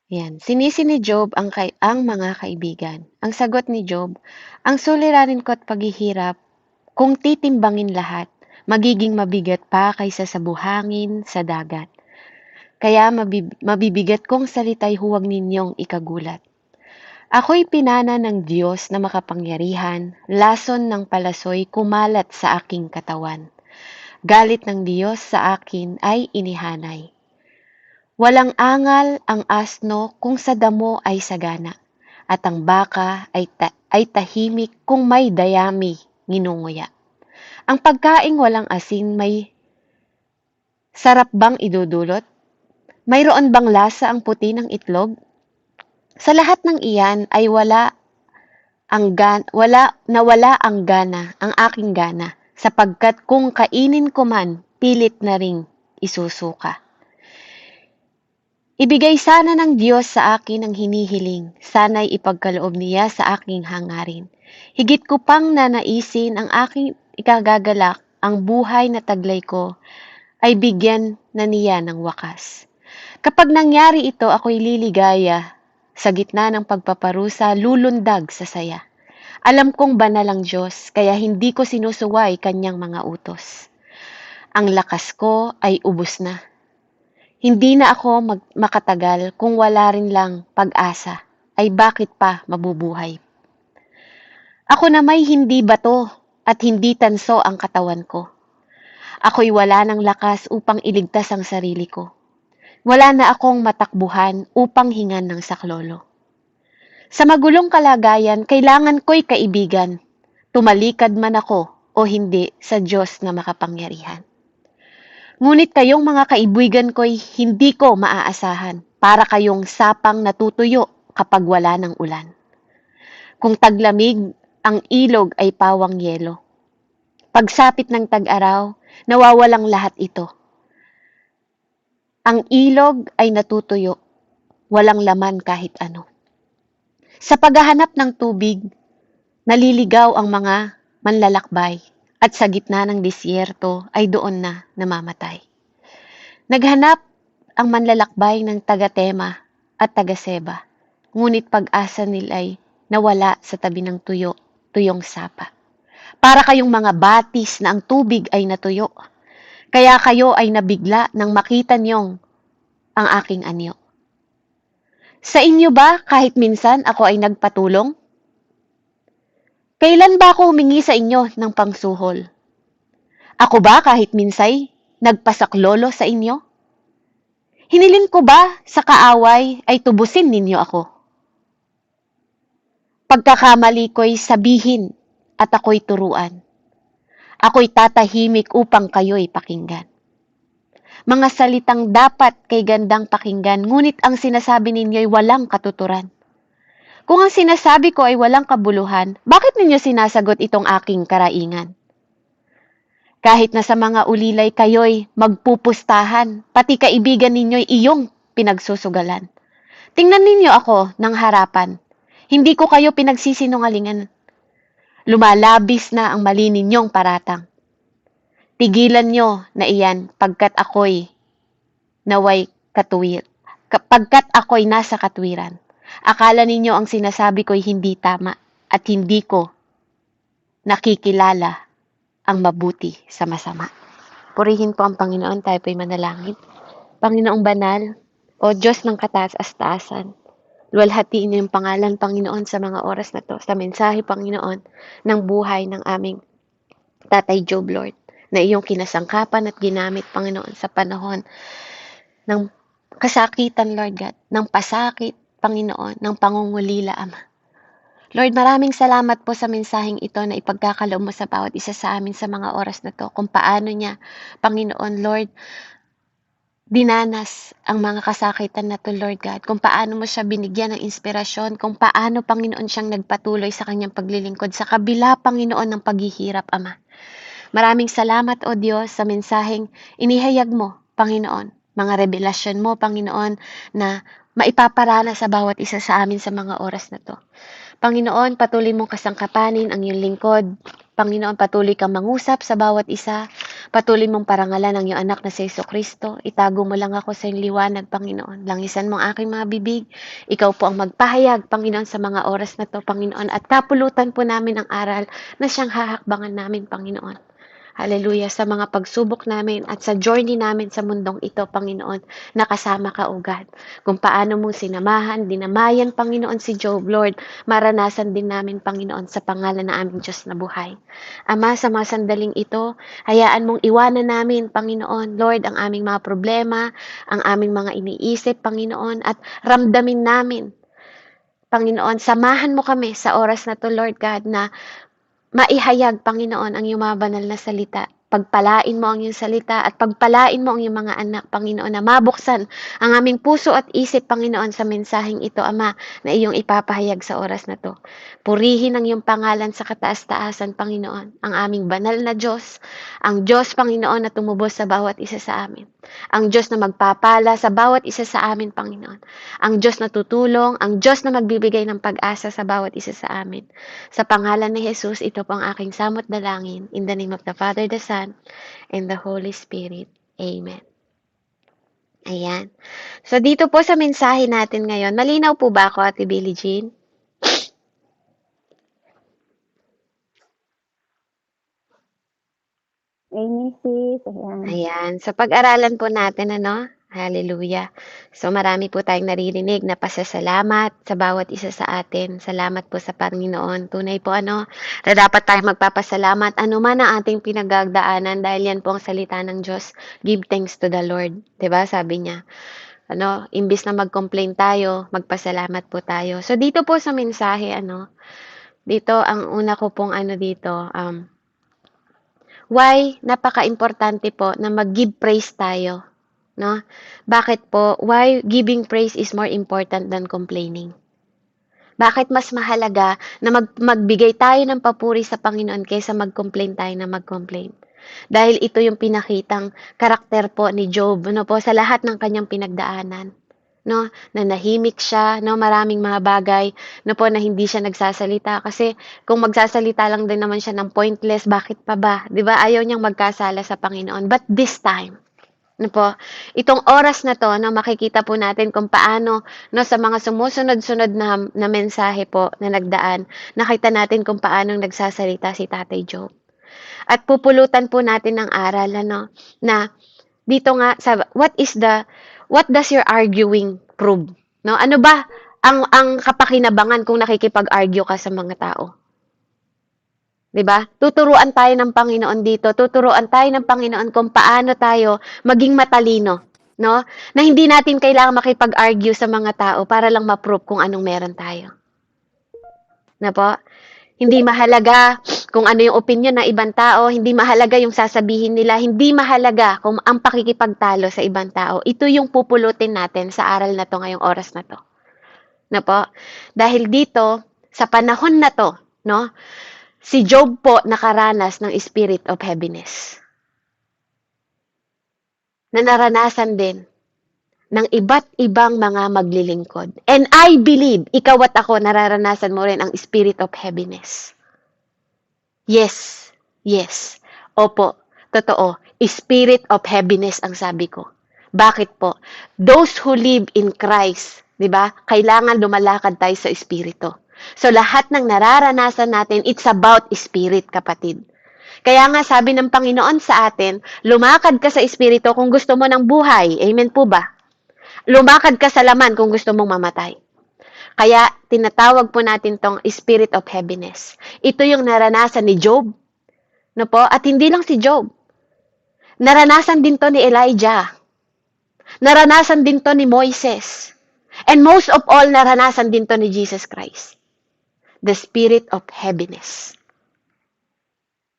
Yan. Sinisi ni Job ang mga kaibigan. Ang sagot ni Job, ang suliranin ko at paghihirap, kung titimbangin lahat, magiging mabigat pa kaysa sa buhangin sa dagat. Kaya mabibigat kong salita'y huwag ninyong ikagulat. Ako'y pinana ng Diyos na makapangyarihan, lason ng palasoy kumalat sa aking katawan. Galit ng Diyos sa akin ay inihanay. Walang angal ang asno kung sa damo ay sagana, at ang baka ay tahimik kung may dayami nginunguya. Ang pagkaing walang asin may sarap bang idudulot? Mayroon bang lasa ang puti ng itlog? Sa lahat ng iyan ay nawala ang gana, ang aking gana, sapagkat kung kainin ko man, pilit na ring isusuka. Ibigay sana ng Diyos sa akin ang hinihiling, sana'y ipagkaloob niya sa aking hangarin. Higit ko pang nanaisin ang aking ikagagalak, ang buhay na taglay ko, ay bigyan na niya ng wakas. Kapag nangyari ito, ako'y liligaya, sa gitna ng pagpaparusa, lulundag sa saya. Alam kong banal ang Diyos, kaya hindi ko sinusuway kanyang mga utos. Ang lakas ko ay ubos na. Hindi na ako makatagal kung wala rin lang pag-asa, ay bakit pa mabubuhay? Ako na may hindi bato at hindi tanso ang katawan ko. Ako'y wala ng lakas upang iligtas ang sarili ko. Wala na akong matakbuhan upang hingan ng saklolo. Sa magulong kalagayan, kailangan ko'y kaibigan. Tumalikad man ako o hindi sa Diyos na makapangyarihan. Ngunit kayong mga kaibigan ko'y hindi ko maaasahan para kayong sapang natutuyo kapag wala ng ulan. Kung taglamig, ang ilog ay pawang yelo. Pagsapit ng tag-araw, nawawalang lahat ito. Ang ilog ay natutuyo, walang laman kahit ano. Sa paghahanap ng tubig, naliligaw ang mga manlalakbay at sa gitna ng disyerto ay doon na namamatay. Naghanap ang manlalakbay ng taga-Tema at taga-Seba, ngunit pag-asa nila'y nawala sa tabi ng tuyong sapa. Para kayong mga batis na ang tubig ay natuyo, kaya kayo ay nabigla nang makita niyong ang aking anyo. Sa inyo ba kahit minsan ako ay nagpatulong? Kailan ba ako humingi sa inyo ng pangsuhol? Ako ba kahit minsay nagpasaklolo sa inyo? Hinilin ko ba sa kaaway ay tubusin ninyo ako? Pagkakamali ko'y sabihin at ako'y turuan. Ako'y tatahimik upang kayo'y pakinggan. Mga salitang dapat kay gandang pakinggan, ngunit ang sinasabi ninyo'y walang katuturan. Kung ang sinasabi ko ay walang kabuluhan, bakit ninyo sinasagot itong aking karaingan? Kahit na sa mga ulilay kayo'y magpupustahan, pati kaibigan ninyo'y iyong pinagsusugalan. Tingnan ninyo ako ng harapan. Hindi ko kayo pinagsisinungalingan. Lumalabis na ang mali ninyong paratang. Tigilan nyo na iyan pagkat ako'y nasa katwiran. Akala ninyo ang sinasabi ko'y hindi tama at hindi ko nakikilala ang mabuti sa masama. Purihin po ang Panginoon, tayo po'y manalangin. Panginoong banal, o Diyos ng kataas-taasan, luwalhatiin niyo yung pangalan, Panginoon, sa mga oras na to, sa mensahe, Panginoon, ng buhay ng aming Tatay Job, Lord, na iyong kinasangkapan at ginamit, Panginoon, sa panahon ng kasakitan, Lord God, ng pasakit, Panginoon, ng pangungulila, Ama. Lord, maraming salamat po sa mensaheng ito na ipagkakaloob mo sa bawat isa sa amin sa mga oras na to, kung paano niya, Panginoon, Lord, dinanas ang mga kasakitan na to, Lord God, kung paano mo siya binigyan ng inspirasyon, kung paano, Panginoon, siyang nagpatuloy sa kanyang paglilingkod sa kabila, Panginoon, ng paghihirap, Ama. Maraming salamat, O Diyos, sa mensaheng inihayag mo, Panginoon, mga revelasyon mo, Panginoon, na maipaparana sa bawat isa sa amin sa mga oras na to. Panginoon, patuloy mong kasangkapanin ang iyong lingkod. Panginoon, patuloy kang mangusap sa bawat isa. Patuloy mong parangalan ang iyong anak na si Jesucristo. Itago mo lang ako sa iyong liwanag, Panginoon. Langisan mo ang aking mga bibig. Ikaw po ang magpahayag, Panginoon, sa mga oras na to, Panginoon. At kapulutan po namin ang aral na siyang hahakbangan namin, Panginoon. Hallelujah, sa mga pagsubok namin at sa journey namin sa mundong ito, Panginoon, nakasama ka, O God. Kung paano mo sinamahan, dinamayan, Panginoon, si Job, Lord, maranasan din namin, Panginoon, sa pangalan na aming Diyos na buhay. Ama, sa mga sandaling ito, hayaan mong iwanan namin, Panginoon, Lord, ang aming mga problema, ang aming mga iniisip, Panginoon, at ramdamin namin, Panginoon, samahan mo kami sa oras na to, Lord God, na maihayag, Panginoon, ang iyong mga banal na salita. Pagpalain mo ang iyong salita at pagpalain mo ang iyong mga anak, Panginoon, na mabuksan ang aming puso at isip, Panginoon, sa mensaheng ito, Ama, na iyong ipapahayag sa oras na to. Purihin ang iyong pangalan sa kataas-taasan, Panginoon, ang aming banal na Diyos, ang Diyos, Panginoon, na tumubos sa bawat isa sa amin. Ang Diyos na magpapala sa bawat isa sa amin, Panginoon. Ang Diyos na tutulong, ang Diyos na magbibigay ng pag-asa sa bawat isa sa amin. Sa pangalan ni Jesus, ito po ang aking samot dalangin. In the name of the Father, the Son, and the Holy Spirit. Amen. Ayan. So, dito po sa mensahe natin ngayon, malinaw po ba ako, Ate Billie Jean? Amen, sis. Ayan. Ayan. So, pag-aralan po natin, ano? Hallelujah. So, marami po tayong naririnig na pasasalamat sa bawat isa sa atin. Salamat po sa Panginoon. Tunay po, ano, na dapat tayong magpapasalamat. Ano man ang ating pinagdaanan dahil yan po ang salita ng Diyos. Give thanks to the Lord. 'Di ba? Sabi niya. Ano, imbis na mag-complain tayo, magpasalamat po tayo. So, dito po sa mensahe, ano, dito, ang una ko pong ano dito, why napaka-importante po na mag-give praise tayo, no? Bakit po? Why giving praise is more important than complaining? Bakit mas mahalaga na magbigay tayo ng papuri sa Panginoon kaysa mag-complain tayo na mag-complain? Dahil ito yung pinakitang karakter po ni Job, no po, sa lahat ng kanyang pinagdaanan. No, nanahimik siya, no, maraming mga bagay, no po, na hindi siya nagsasalita kasi kung magsasalita lang din naman siya ng pointless, bakit pa ba? 'Di ba? Ayaw niyang magkasala sa Panginoon. But this time, no po, itong oras na to, no, makikita po natin kung paano, no, sa mga sumusunod-sunod na mensahe po na nagdaan, nakita natin kung paano nagsasalita si Tatay Job. At pupulutan po natin ng aral, ano, na dito nga sa what does your arguing prove? No? Ano ba ang kapakinabangan kung nakikipag-argue ka sa mga tao? 'Di ba? Tuturuan tayo ng Panginoon dito. Tuturuan tayo ng Panginoon kung paano tayo maging matalino, no? Na hindi natin kailangang makipag-argue sa mga tao para lang ma-prove kung anong meron tayo. Na po? Hindi mahalaga kung ano yung opinion ng ibang tao, hindi mahalaga yung sasabihin nila, hindi mahalaga kung ang pakikipagtalo sa ibang tao. Ito yung pupulutin natin sa aral na to ngayong oras na to. Na po? Dahil dito, sa panahon na to, no, si Job po nakaranas ng spirit of heaviness. Na naranasan din ng iba't ibang mga maglilingkod. And I believe, ikaw at ako, nararanasan mo rin ang spirit of heaviness. Yes. Yes. Opo. Totoo. Spirit of heaviness ang sabi ko. Bakit po? Those who live in Christ, 'di ba? Kailangan lumalakad tayo sa espiritu. So lahat ng nararanasan natin, it's about spirit, kapatid. Kaya nga sabi ng Panginoon sa atin, lumakad ka sa espiritu kung gusto mo ng buhay. Amen po ba? Lumakad ka sa laman kung gusto mong mamatay. Kaya tinatawag po natin tong spirit of heaviness. Ito yung naranasan ni Job. No po? At hindi lang si Job. Naranasan din to ni Elijah. Naranasan din to ni Moises. And most of all, naranasan din to ni Jesus Christ. The spirit of heaviness.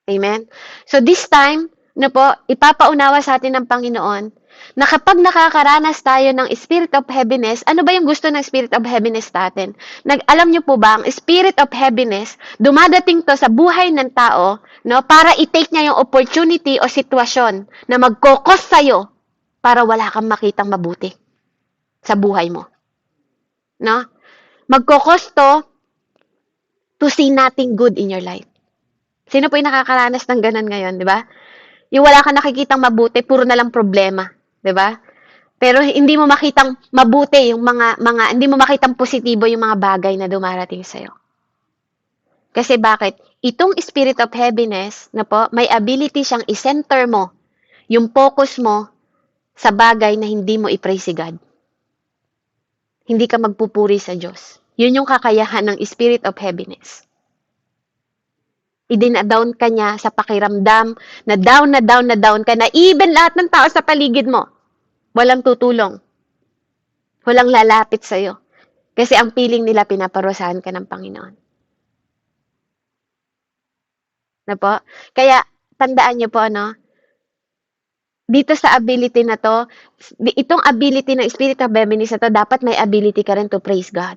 Amen? So this time, no po, ipapaunawa sa atin ng Panginoon na kapag nakakaranas tayo ng spirit of heaviness, ano ba yung gusto ng spirit of heaviness natin? Alam niyo po ba, ang spirit of heaviness, dumadating to sa buhay ng tao, no, para i-take niya yung opportunity o sitwasyon na magkokos sa'yo para wala kang makitang mabuti sa buhay mo. No? Magkokos to see nothing good in your life. Sino po yung nakakaranas ng ganun ngayon, di ba? Yung wala ka nakikitang mabuti, puro na lang problema, 'di ba? Pero hindi mo makitang mabuti yung mga hindi mo makitang positibo yung mga bagay na dumarating sa iyo. Kasi bakit? Itong spirit of heaviness na po, may ability siyang i-center mo yung focus mo sa bagay na hindi mo i-praise si God. Hindi ka magpupuri sa Diyos. Yun yung kakayahan ng spirit of heaviness. Idina-down ka niya sa pakiramdam na down na down na down ka na even lahat ng tao sa paligid mo, walang tutulong. Walang lalapit sa'yo. Kasi ang feeling nila pinaparusahan ka ng Panginoon. Na po? Kaya, tandaan niyo po, dito sa ability na to, itong ability ng Spirit of Heaviness na to, dapat may ability ka rin to praise God.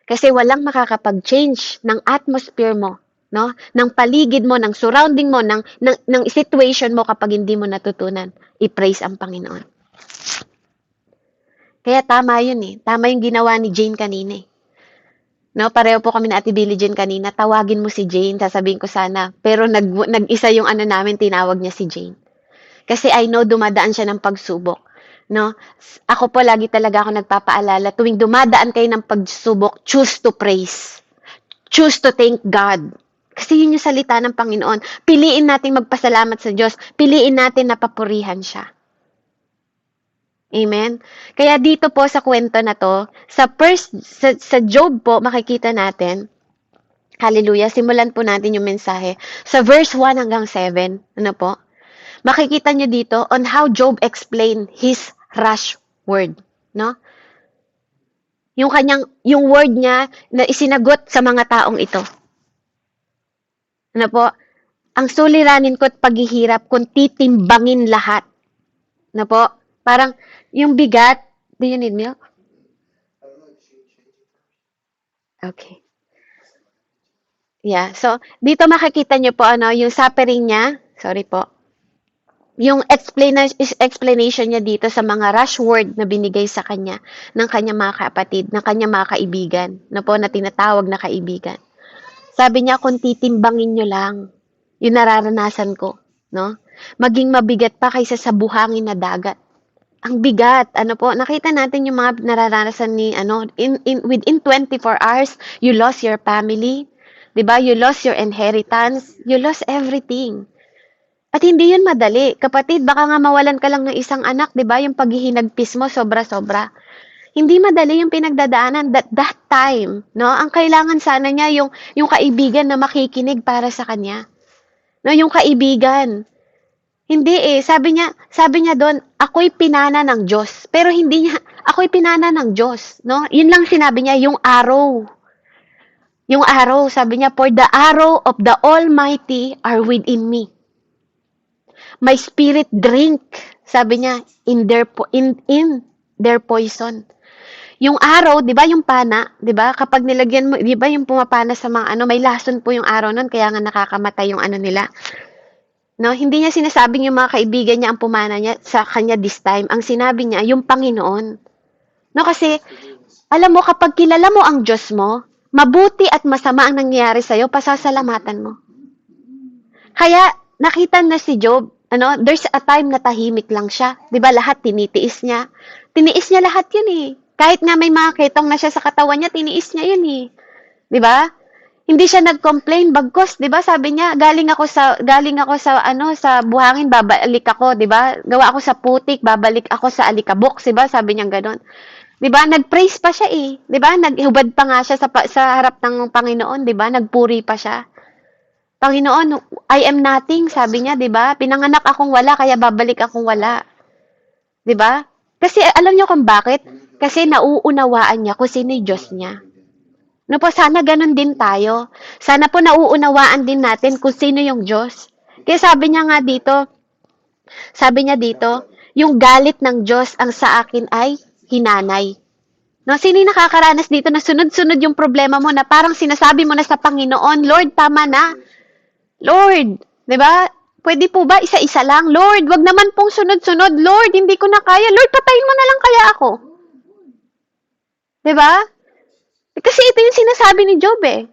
Kasi walang makakapag-change ng atmosphere mo, no? Ng paligid mo, ng surrounding mo, ng situation mo kapag hindi mo natutunan i-praise ang Panginoon. Kaya tama yun eh. Tama yung ginawa ni Jane kanina eh. No, pareho po kami na Ate Billie Jean kanina. Tawagin mo si Jane, sasabihin ko sana. Pero nag-isa yung namin, tinawag niya si Jane. Kasi I know dumadaan siya ng pagsubok. No? Ako po lagi talaga ako nagpapaalala, tuwing dumadaan kayo ng pagsubok, choose to praise. Choose to thank God. Kasi yun yung salita ng Panginoon. Piliin natin magpasalamat sa Diyos. Piliin natin na papurihan siya. Amen? Kaya dito po sa kwento na to, sa Job po, makikita natin, hallelujah, simulan po natin yung mensahe. Sa verse 1 hanggang 7, ano po? Makikita nyo dito on how Job explained his rash word, no? Yung word niya na isinagot sa mga taong ito. Ano po? Ang suliranin ko at paghihirap kung titimbangin lahat. Ano po? Parang, yung bigat, do you need milk? Okay. Yeah, so, dito makikita nyo po, yung suffering niya, sorry po, yung explanation niya dito sa mga rush word na binigay sa kanya ng kanyang mga kapatid, ng kanyang mga kaibigan, na po na tinatawag na kaibigan. Sabi niya, kung titimbangin nyo lang, yung nararanasan ko, no? Maging mabigat pa kaysa sa buhangin na dagat. Ang bigat, po, nakita natin yung mga nararanasan ni, within 24 hours, you lost your family, 'di ba? You lost your inheritance, you lost everything. At hindi yun madali. Kapatid, baka nga mawalan ka lang ng isang anak, 'di ba? Yung paghihinagpis mo sobra-sobra. Hindi madali yung pinagdadaanan that time, no? Ang kailangan sana niya yung kaibigan na makikinig para sa kanya. No, yung kaibigan. Hindi eh, sabi niya doon, ako'y pinana ng Diyos. Pero hindi niya, ako'y pinana ng Diyos, no? Yun lang sinabi niya, yung arrow. Yung arrow, sabi niya, for the arrow of the Almighty are within me. My spirit drink, sabi niya, in their poison. Yung arrow, 'di ba, yung pana, 'di ba? Kapag nilagyan mo, 'di ba, yung pumapana sa mga may lason po yung arrow noon, kaya nga nakakamatay yung nila. No, hindi niya sinasabing yung mga kaibigan niya ang pumana niya sa kanya this time. Ang sinabi niya, yung Panginoon. No, kasi alam mo, kapag kilala mo ang Diyos mo, mabuti at masama ang nangyayari sa'yo, pasasalamatan mo. Kaya, nakita na si Job, there's a time na tahimik lang siya. 'Di ba, lahat tinitiis niya. Tiniis niya lahat yun eh. Kahit nga may mga ketong na siya sa katawan niya, tiniis niya yun eh. 'Di ba? Hindi siya nag-complain, bagkos, 'di ba? Sabi niya, galing ako sa buhangin, babalik ako, 'di ba? Gawa ako sa putik, babalik ako sa alikabok, 'di ba? Sabi niya gano'n. 'Di ba? Nag-praise pa siya eh, 'di ba? Naghubad pa nga siya sa harap ng Panginoon, 'di ba? Nagpuri pa siya. Panginoon, I am nothing, sabi niya, 'di ba? Pinanganak akong wala, kaya babalik akong wala. 'Di ba? Kasi alam niyo kung bakit? Kasi nauunawaan niya kung sino 'yung Diyos niya. No po, sana ganun din tayo. Sana po nauunawaan din natin kung sino yung Diyos. Kaya sabi niya dito, yung galit ng Diyos ang sa akin ay hinanay. No, sino yung nakakaranas dito na sunod-sunod yung problema mo na parang sinasabi mo na sa Panginoon, Lord, tama na. Lord, 'di ba? Pwede po ba isa-isa lang? Lord, wag naman pong sunod-sunod. Lord, hindi ko na kaya. Lord, patayin mo na lang kaya ako. 'Di ba? Kasi ito yung sinasabi ni Job eh.